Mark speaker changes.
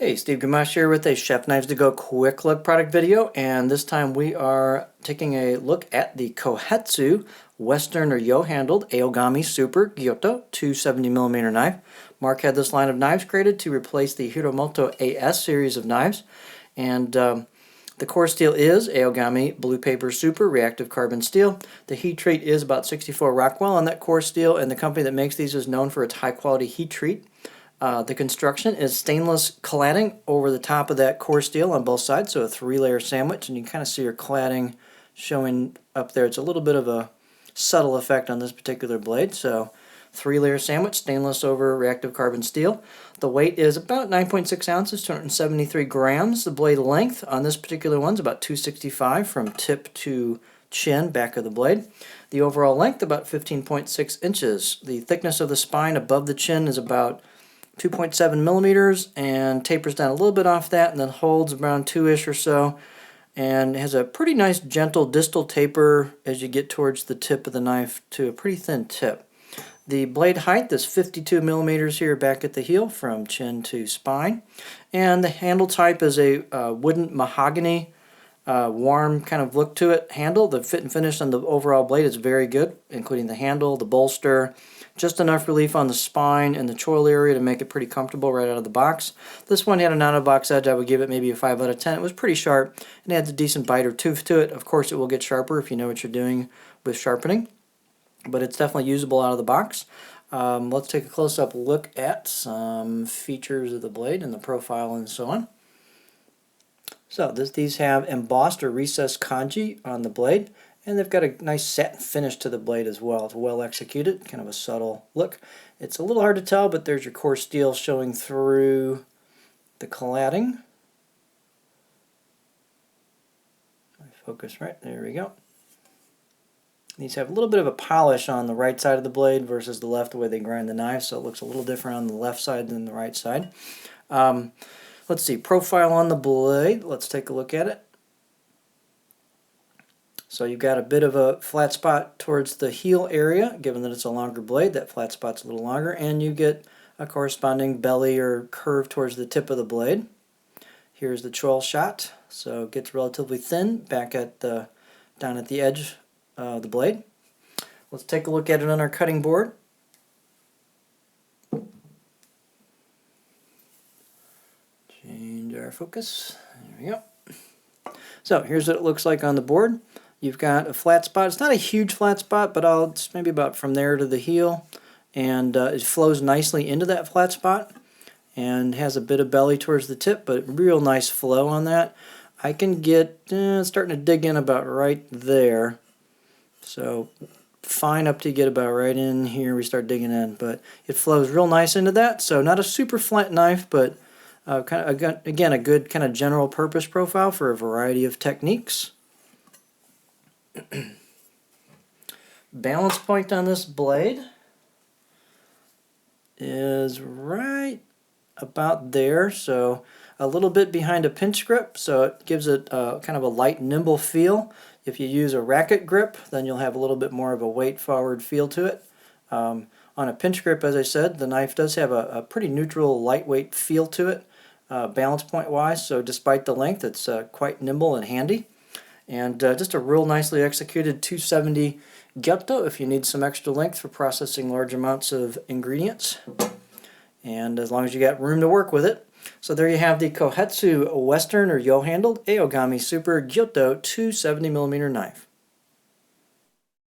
Speaker 1: Hey, Steve Gamache here with a Chef Knives to Go quick look product video, and this time we are taking a look at the Kohetsu Western or Yo-handled Aogami Super Gyuto 270mm knife. Mark had this line of knives created to replace the Hiromoto AS series of knives, and the core steel is Aogami Blue Paper Super Reactive Carbon Steel. The heat treat is about 64 Rockwell on that core steel, and the company that makes these is known for its high quality heat treat. The construction is stainless cladding over the top of that core steel on both sides, so a 3-layer sandwich, and you can kind of see your cladding showing up there. It's a little bit of a subtle effect on this particular blade. So 3-layer sandwich, stainless over reactive carbon steel. The weight is about 9.6 ounces, 273 grams. The blade length on this particular one is about 265 from tip to chin, back of the blade. The overall length about 15.6 inches. The thickness of the spine above the chin is about 2.7 millimeters and tapers down a little bit off that and then holds around 2-ish or so, and has a pretty nice gentle distal taper as you get towards the tip of the knife to a pretty thin tip. The blade height is 52 millimeters here back at the heel from chin to spine, and the handle type is a wooden mahogany warm kind of look to it handle. The fit and finish on the overall blade is very good, including the handle, the bolster, just enough relief on the spine and the choil area to make it pretty comfortable right out of the box. This one had an out-of-box edge. I would give it maybe a 5 out of 10. It was pretty sharp and it had a decent bite or tooth to it. Of course, it will get sharper if you know what you're doing with sharpening, but it's definitely usable out of the box. Let's take a close-up look at some features of the blade and the profile and so on. So these have embossed or recessed kanji on the blade, and they've got a nice satin finish to the blade as well. It's well executed, kind of a subtle look. It's a little hard to tell, but there's your core steel showing through the cladding. Focus right, there we go. These have a little bit of a polish on the right side of the blade versus the left, the way they grind the knife, so it looks a little different on the left side than the right side. Let's see, profile on the blade. Let's take a look at it. So you've got a bit of a flat spot towards the heel area, given that it's a longer blade. That flat spot's a little longer, and you get a corresponding belly or curve towards the tip of the blade. Here's the choil shot. So it gets relatively thin back at the down at the edge of the blade. Let's take a look at it on our cutting board. Change our focus. There we go. So here's what it looks like on the board. You've got a flat spot. It's not a huge flat spot, but it's maybe about from there to the heel, and it flows nicely into that flat spot and has a bit of belly towards the tip, but real nice flow on that. I can get starting to dig in about right there, so fine up to get about right in here. We start digging in, but it flows real nice into that. So not a super flat knife, but kind of, again, a good kind of general purpose profile for a variety of techniques. Balance point on this blade is right about there, so a little bit behind a pinch grip, so it gives it kind of a light, nimble feel. If you use a racket grip, then you'll have a little bit more of a weight forward feel to it. On a pinch grip, as I said, the knife does have a pretty neutral, lightweight feel to it, balance point wise, so despite the length, it's quite nimble and handy. And just a real nicely executed 270 Gyuto if you need some extra length for processing large amounts of ingredients, and as long as you got room to work with it. So there you have the Kohetsu Western or Yo-handled Aogami Super Gyuto 270mm knife.